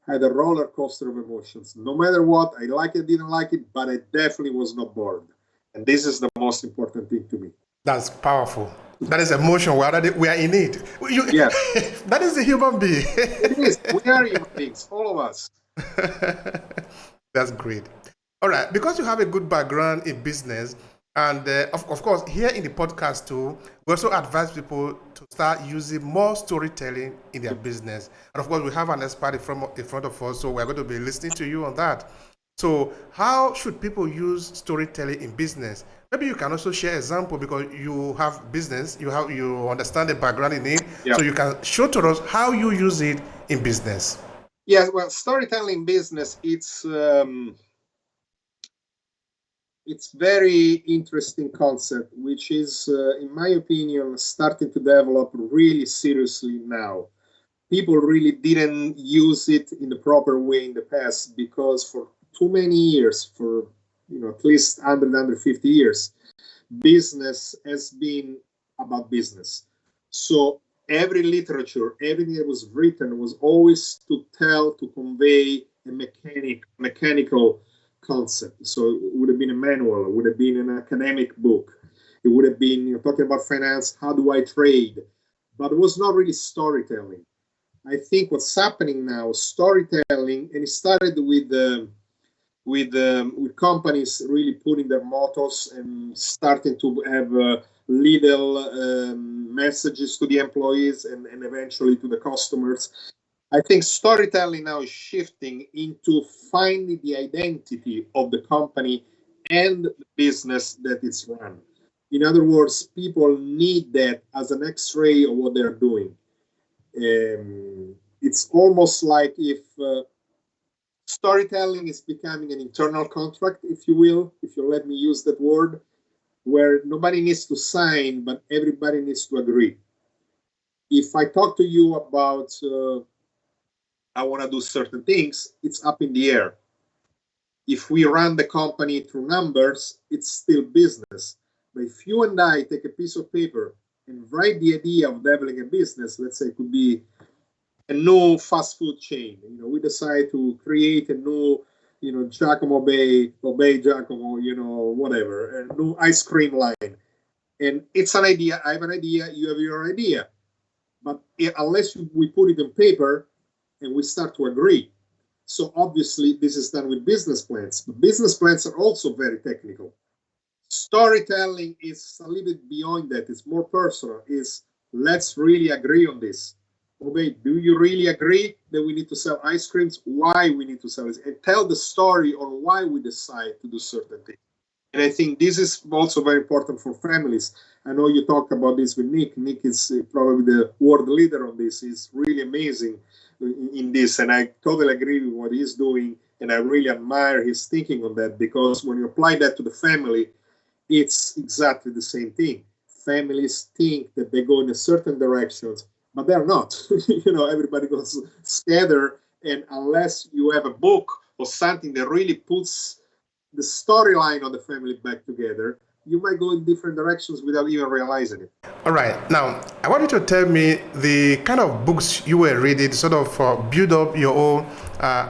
had a roller coaster of emotions. No matter what, I like it, didn't like it, but I definitely was not bored. And this is the most important thing to me. That's powerful. That is emotion. We are in it. Yeah. That is the human being. It is. We are human beings, all of us. That's great. All right. Because you have a good background in business, and of course, here in the podcast too, we also advise people to start using more storytelling in their business. And of course, we have an expert in front of us, so we're going to be listening to you on that. So how should people use storytelling in business? Maybe you can also share example, because you have business, you understand the background in it, so you can show to us how you use it in business. Yes, well, storytelling business, it's very interesting concept, which is, in my opinion, starting to develop really seriously now. People really didn't use it in the proper way in the past, because for too many years, for at least 150 years, business has been about business. So every literature, everything that was written was always to convey a mechanical concept. So it would have been a manual, it would have been an academic book, it would have been talking about finance, how do I trade, but it was not really storytelling. I think what's happening now, storytelling, and it started with companies really putting their mottos and starting to have little messages to the employees and eventually to the customers. I think storytelling now is shifting into finding the identity of the company and the business that it's run. In other words, people need that as an X-ray of what they're doing. It's almost like if storytelling is becoming an internal contract, if you will, if you let me use that word, where nobody needs to sign, but everybody needs to agree. If I talk to you about I want to do certain things, it's up in the air. If we run the company through numbers, it's still business. But if you and I take a piece of paper and write the idea of developing a business, let's say it could be a new fast food chain. We decide to create a new, Giacomo Obehi Giacomo, whatever, a new ice cream line. And it's an idea. I have an idea. You have your idea. But unless we put it on paper and we start to agree. So obviously this is done with business plans. But business plans are also very technical. Storytelling is a little bit beyond that. It's more personal. It's let's really agree on this. Okay, do you really agree that we need to sell ice creams? Why we need to sell it? And tell the story on why we decide to do certain things. And I think this is also very important for families. I know you talked about this with Nick. Nick is probably the world leader on this. He's really amazing in this. And I totally agree with what he's doing. And I really admire his thinking on that, because when you apply that to the family, it's exactly the same thing. Families think that they go in a certain directions, but they're not. Everybody goes scattered. And unless you have a book or something that really puts the storyline of the family back together, you might go in different directions without even realizing it. All right. Now, I want you to tell me the kind of books you were reading, sort of build up your own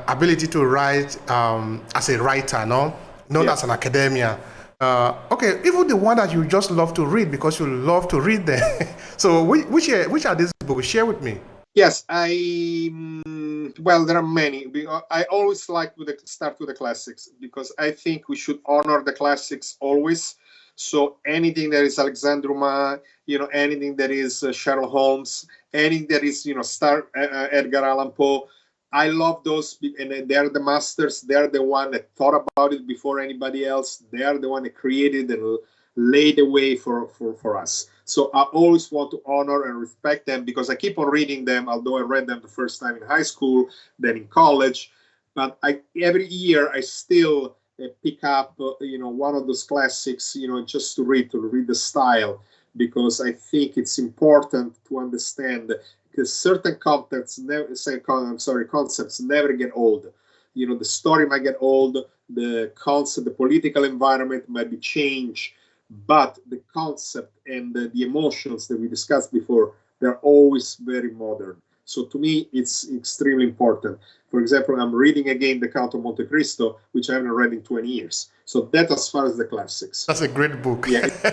ability to write as a writer, not as an academia. Okay, even the one that you just love to read because you love to read them. So which are these books? Share with me. Yes, well, there are many. I always like to start with the classics because I think we should honor the classics always. So anything that is Alexandre Dumas, anything that is Sherlock Holmes, anything that is Edgar Allan Poe, I love those, and they are the masters. They are the one that thought about it before anybody else. They are the one that created and laid the way for us. So I always want to honor and respect them because I keep on reading them, although I read them the first time in high school, then in college. But every year I still pick up, one of those classics, just to read the style, because I think it's important to understand because certain concepts never get old. The story might get old, the concept, the political environment might be changed, but the concept and the emotions that we discussed before, they're always very modern. So to me, it's extremely important. For example, I'm reading again The Count of Monte Cristo, which I haven't read in 20 years. So that as far as the classics. That's a great book. Yeah, it's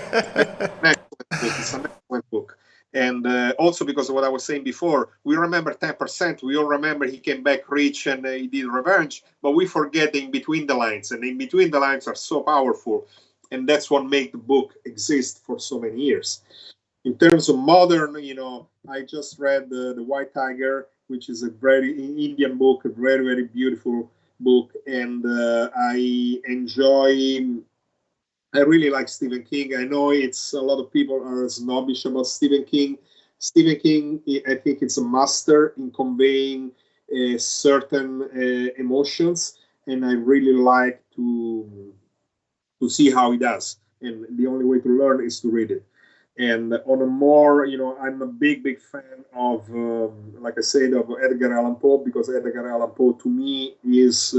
an excellent book. And also because of what I was saying before, we remember 10%. We all remember he came back rich and he did revenge, but we forget the in between the lines. And in between the lines are so powerful. And that's what made the book exist for so many years. In terms of modern, I just read The White Tiger, which is a very Indian book, a very, very beautiful book. And I really like Stephen King. I know it's a lot of people are snobbish about Stephen King. Stephen King, I think it's a master in conveying certain emotions, and I really like to see how he does. And the only way to learn is to read it. And on a more, I'm a big, big fan of, like I said, of Edgar Allan Poe, because Edgar Allan Poe to me is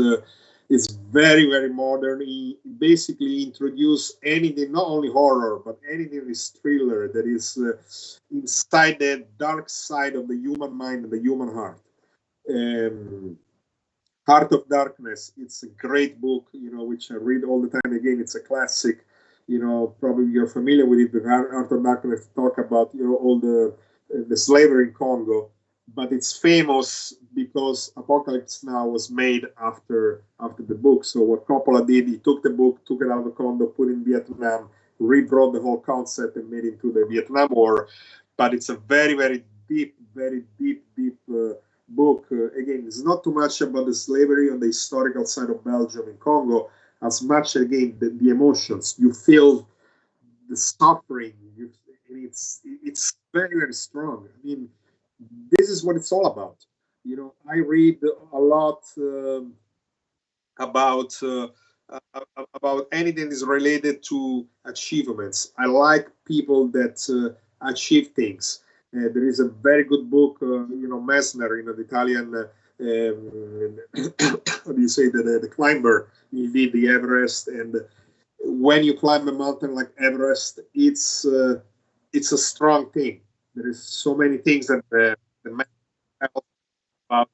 very, very modern. He basically introduced anything, not only horror, but anything that is thriller, that is inside the dark side of the human mind and the human heart. Heart of Darkness, it's a great book, which I read all the time. Again, it's a classic. Probably you're familiar with it. The Heart of Darkness talk about all the slavery in Congo, but it's famous because Apocalypse Now was made after the book. So what Coppola did, he took the book, took it out of Congo, put it in Vietnam, rewrote the whole concept, and made it into the Vietnam War. But it's a very, very deep, book. Again, it's not too much about the slavery on the historical side of Belgium and Congo, as much again the emotions. You feel the suffering. It's very, very strong. I mean, this is what it's all about. I read a lot about anything that is related to achievements. I like people that achieve things. There is a very good book, Messner, the Italian, how do you say, the climber. He did the Everest, and when you climb a mountain like Everest, it's a strong thing. There is so many things that the man tells about,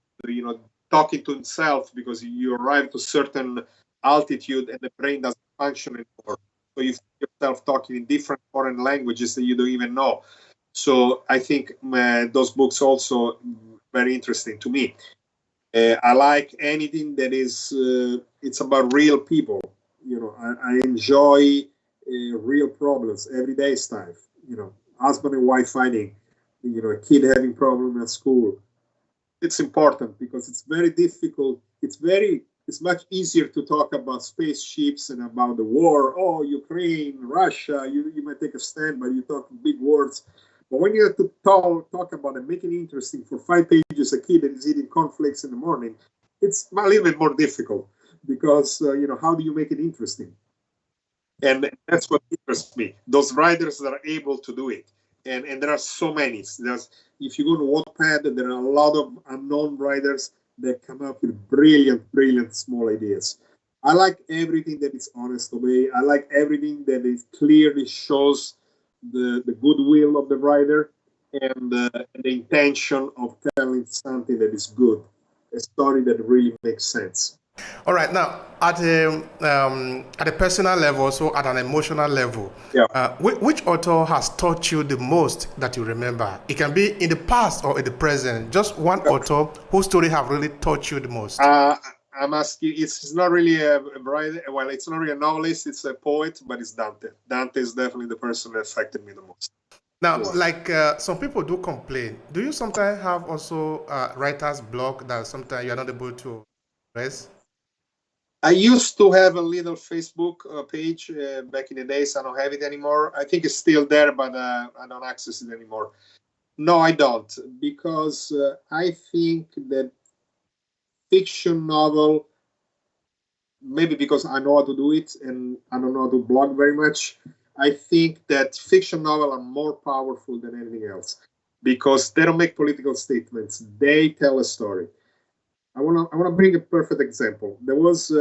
talking to himself, because you arrive to certain altitude and the brain doesn't function anymore. So you find yourself talking in different foreign languages that you don't even know. So I think those books also very interesting to me. I like anything that is it's about real people. I enjoy real problems, everyday stuff. Husband and wife fighting. A kid having problem at school. It's important because it's very difficult. It's much easier to talk about spaceships and about the war. Oh, Ukraine, Russia. You might take a stand, but you talk big words. But when you have to talk about it, make it interesting for 5 pages, a kid that is eating cornflakes in the morning, it's a little bit more difficult because, how do you make it interesting? And that's what interests me. Those writers that are able to do it. And there are so many. If you go to Wattpad, there are a lot of unknown writers that come up with brilliant small ideas. I like everything that is honest way. I like everything that it clearly shows the goodwill of the writer and the intention of telling something that is good, a story that really makes sense. All right, now at a personal level, so at an emotional level, Yeah. which author has taught you the most that you remember? It can be in the past or in the present. Just one author whose story have really taught you the most. I'm asking. It's not really a bright. Well, it's not really a novelist. It's a poet, but it's Dante. Dante is definitely the person that affected me the most. Now, Yeah. like some people do complain. Do you sometimes have also writer's block that sometimes you are not able to rest? I used to have a little Facebook page back in the days. I don't have it anymore. I think it's still there, but I don't access it anymore. No, I don't, because I think that fiction novel, maybe because I know how to do it and I don't know how to blog very much. I think that fiction novel are more powerful than anything else because they don't make political statements. They tell a story. I wanna bring a perfect example. There was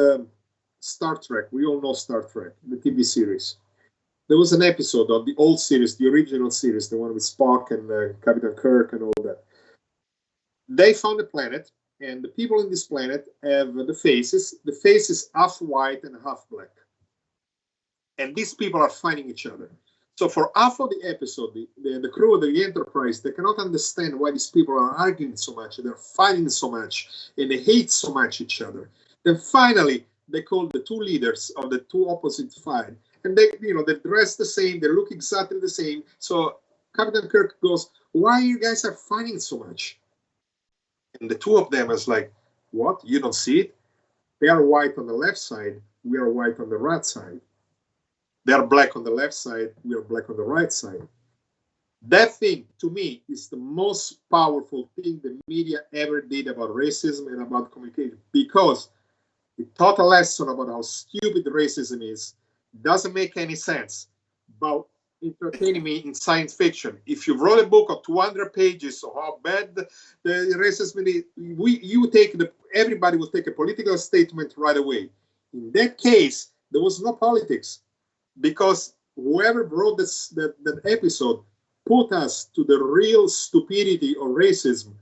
Star Trek. We all know Star Trek, the TV series. There was an episode of the old series, the original series, the one with Spock and Captain Kirk and all that. They found a planet, and the people in this planet have the faces. The face is half white and half black, and these people are fighting each other. So for half of the episode, the crew of the Enterprise, they cannot understand why these people are arguing so much, they're fighting so much, and they hate so much each other. Then finally, they call the two leaders of the two opposite sides, and they dress the same, they look exactly the same. So Captain Kirk goes, "Why you guys are fighting so much?" And the two of them is like, "What? You don't see it? They are white on the left side, we are white on the right side. They are black on the left side, we are black on the right side." That thing, to me, is the most powerful thing the media ever did about racism and about communication, because it taught a lesson about how stupid racism is. Doesn't make any sense, but entertaining me in science fiction. If you wrote a book of 200 pages of how bad the racism is, everybody will take a political statement right away. In that case, there was no politics, because whoever wrote that episode put us to the real stupidity of racism.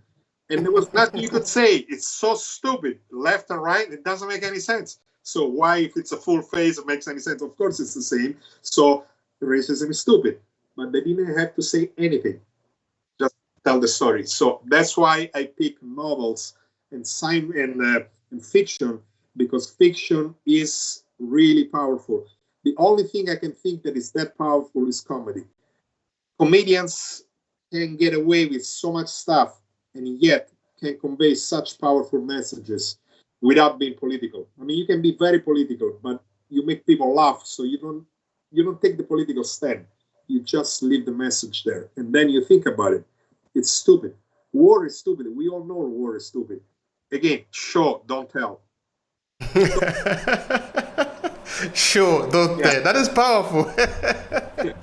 And there was nothing you could say. It's so stupid, left and right. It doesn't make any sense. So why, if it's a full face, it makes any sense? Of course, it's the same. So racism is stupid. But they didn't have to say anything. Just tell the story. So that's why I pick novels and and fiction, because fiction is really powerful. The only thing I can think that is that powerful is comedy. Comedians can get away with so much stuff and yet can convey such powerful messages without being political. I mean, you can be very political, but you make people laugh, so you don't take the political stand. You just leave the message there, and then you think about it. It's stupid. War is stupid. We all know war is stupid. Again, show, don't tell. Sure, don't Yeah. they? That is powerful. Yeah.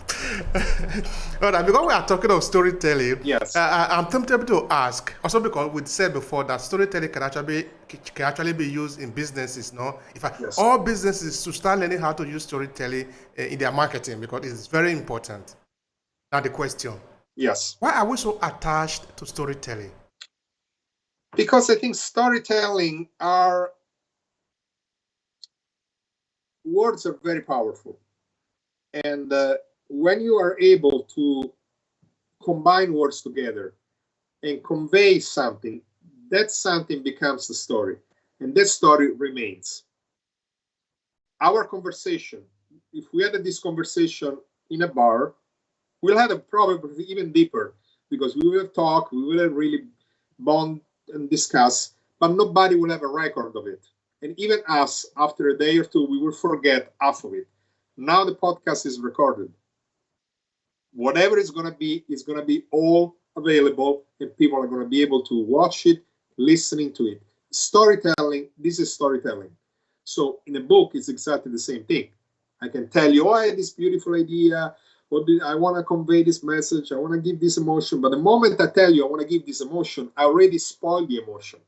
All right, because we are talking of storytelling, Yes. I'm tempted to ask, also because we said before that storytelling can actually be used in businesses, no? In fact, Yes. all businesses to start learning how to use storytelling in their marketing, because it's very important. Now the question, Yes. why are we so attached to storytelling? Because I think storytelling are words are very powerful. And when you are able to combine words together and convey something, that something becomes the story, and that story remains. Our conversation, if we had this conversation in a bar, we'll have a probably even deeper, because we will talk, we will really bond and discuss, but nobody will have a record of it. And even us, after a day or two, we will forget half of it. Now the podcast is recorded. Whatever it's going to be is going to be all available, and people are going to be able to watch it, listening to it. Storytelling, this is storytelling. So in a book, it's exactly the same thing. I can tell you, oh, I had this beautiful idea, or I want to convey this message, I want to give this emotion. But the moment I tell you I want to give this emotion, I already spoiled the emotion,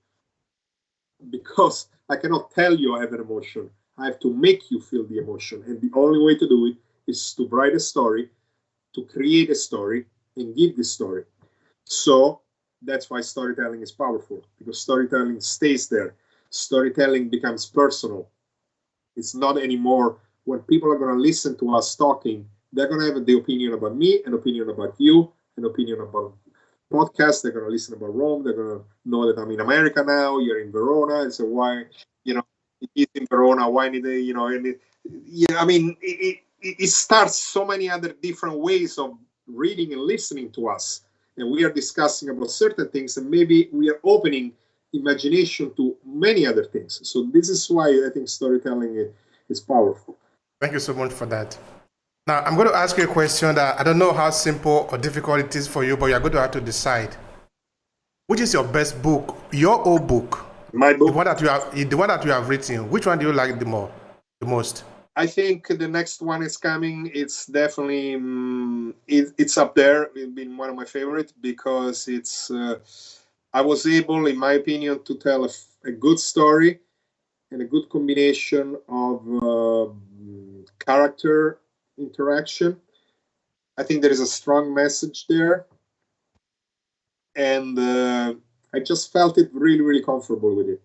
because I cannot tell you I have an emotion. I have to make you feel the emotion. And the only way to do it is to write a story, to create a story, and give this story. So that's why storytelling is powerful, because storytelling stays there. storytelling becomes personal. It's not anymore when people are going to listen to us talking, they're going to have the opinion about me, an opinion about you, an opinion about podcast. They're going to listen about Rome. They're going to know that I'm in America now. You're in Verona. And so why, he's in Verona. Why need they, it starts so many other different ways of reading and listening to us. And we are discussing about certain things, and maybe we are opening imagination to many other things. So this is why I think storytelling is powerful. Thank you so much for that. Now, I'm going to ask you a question that I don't know how simple or difficult it is for you, but you're going to have to decide. Which is your best book, your old book? My book? The one that you have written. Which one do you like the most? I think the next one is coming. It's definitely, it's up there. It's been one of my favorites because I was able, in my opinion, to tell a good story and a good combination of character interaction. I think there is a strong message there, and I just felt it really, really comfortable with it.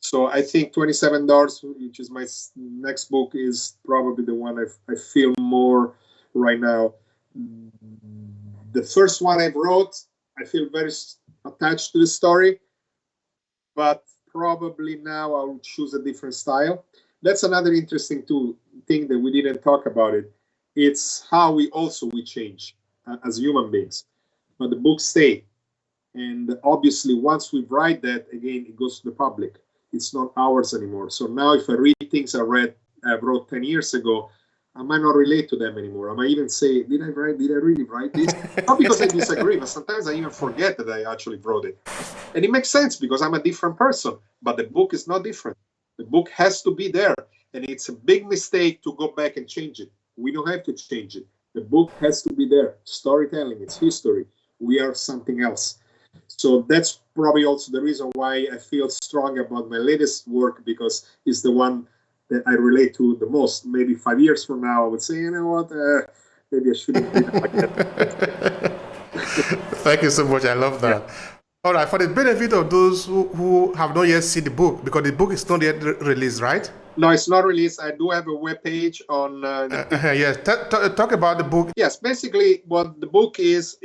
So I think $27, which is my next book, is probably the one I feel more right now. The first one I wrote, I feel very attached to the story, but probably now I will choose a different style. That's another interesting thing that we didn't talk about it. It's how we change as human beings, but the books stay. And obviously, once we write that, again, it goes to the public. It's not ours anymore. So now if I read things I wrote 10 years ago, I might not relate to them anymore. I might even say, did I really write this? Not because I disagree, but sometimes I even forget that I actually wrote it. And it makes sense because I'm a different person, but the book is not different. The book has to be there, and it's a big mistake to go back and change it. We don't have to change it. The book has to be there. Storytelling, it's history. We are something else. So that's probably also the reason why I feel strong about my latest work, because it's the one that I relate to the most. Maybe 5 years from now, I would say, you know what, maybe I shouldn't do it like that. Thank you so much. I love that. Yeah. All right, for the benefit of those who have not yet seen the book, because the book is not yet released, right? No, it's not released. I do have a webpage on... yes, talk about the book. Yes, basically what the book is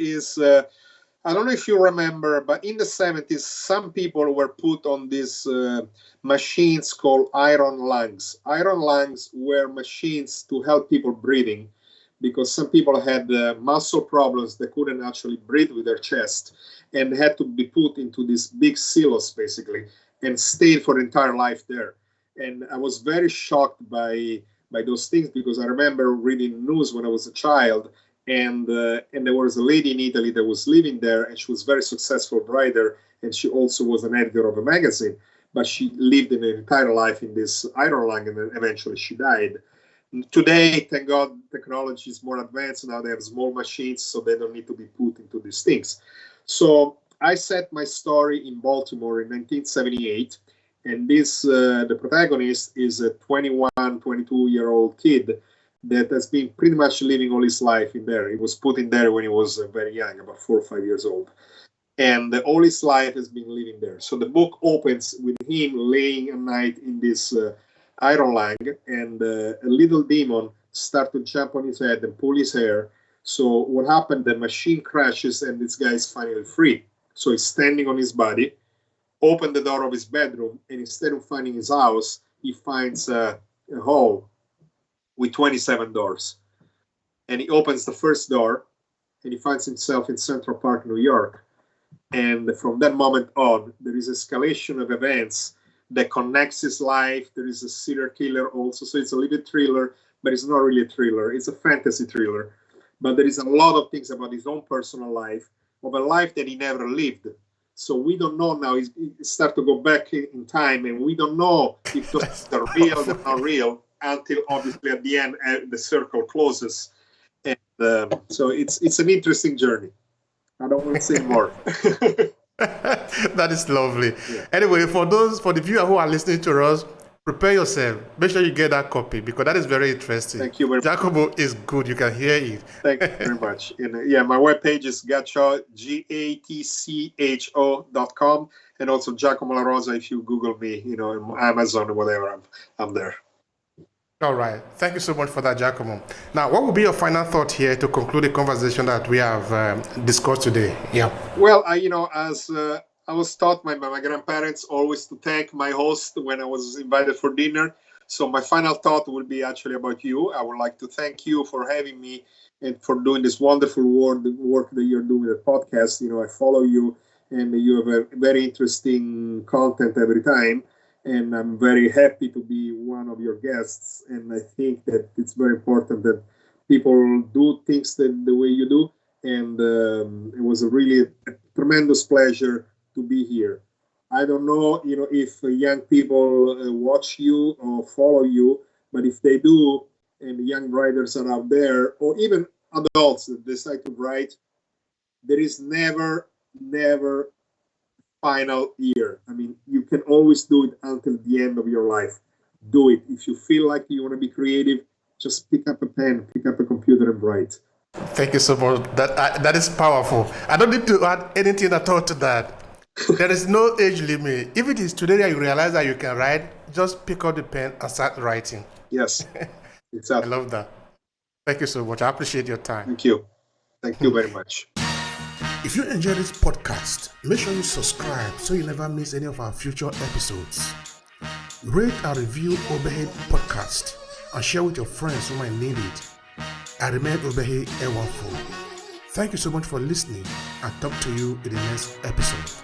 I don't know if you remember, but in the 70s, some people were put on these machines called iron lungs. Iron lungs were machines to help people breathing, because some people had muscle problems. They couldn't actually breathe with their chest and had to be put into this big silos, basically, and stayed for the entire life there. And I was very shocked by those things, because I remember reading news when I was a child, and there was a lady in Italy that was living there, and she was a very successful writer, and she also was an editor of a magazine, but she lived an entire life in this iron lung, and then eventually she died. Today, thank God, technology is more advanced. Now they have small machines, so they don't need to be put into these things. So I set my story in Baltimore in 1978, and the protagonist is a 21, 22-year-old kid that has been pretty much living all his life in there. He was put in there when he was very young, about 4 or 5 years old. And all his life has been living there. So the book opens with him laying at night in this iron lung, and a little demon starts to jump on his head and pull his hair. So what happened, the machine crashes, and this guy is finally free. So he's standing on his body, open the door of his bedroom, and instead of finding his house, he finds a hole with 27 doors. And he opens the first door, and he finds himself in Central Park, New York. And from that moment on, there is escalation of events that connects his life. There is a serial killer also. So it's a little thriller, but it's not really a thriller. It's a fantasy thriller. But there is a lot of things about his own personal life, of a life that he never lived. So we don't know now. He starts to go back in time, and we don't know if those are real or not real, until obviously at the end the circle closes. And so it's an interesting journey. I don't want to say more. That is lovely. Yeah. Anyway, for the viewer who are listening to us, Prepare yourself. Make sure you get that copy because that is very interesting. Thank you very much. Giacomo is good. You can hear it. Thank you very much. And yeah, my webpage is GATCHO.com, and also Giacomo La Rosa. If you Google me, Amazon or whatever, I'm there. All right. Thank you so much for that, Giacomo. Now, what will be your final thought here to conclude the conversation that we have discussed today? Yeah. Well, as I was taught by my grandparents always to thank my host when I was invited for dinner. So my final thought will be actually about you. I would like to thank you for having me and for doing this wonderful work that you're doing with the podcast. I follow you, and you have a very interesting content every time. And I'm very happy to be one of your guests. And I think that it's very important that people do things the way you do. And it was a really tremendous pleasure to be here. I don't know, if young people watch you or follow you, but if they do, and young writers are out there, or even adults that decide to write, there is never final year. I mean, you can always do it until the end of your life. Do it. If you feel like you want to be creative, just pick up a pen, pick up a computer and write. Thank you so much. That is powerful. I don't need to add anything at all to that. There is no age limit. If it is today that you realize that you can write, just pick up the pen and start writing. Yes, exactly. I love that. Thank you so much. I appreciate your time. Thank you. Thank you very much. If you enjoy this podcast, make sure you subscribe so you never miss any of our future episodes. Rate and review Obehi Podcast and share with your friends who might need it. I remain Obehi Ewanfo. Thank you so much for listening, and talk to you in the next episode.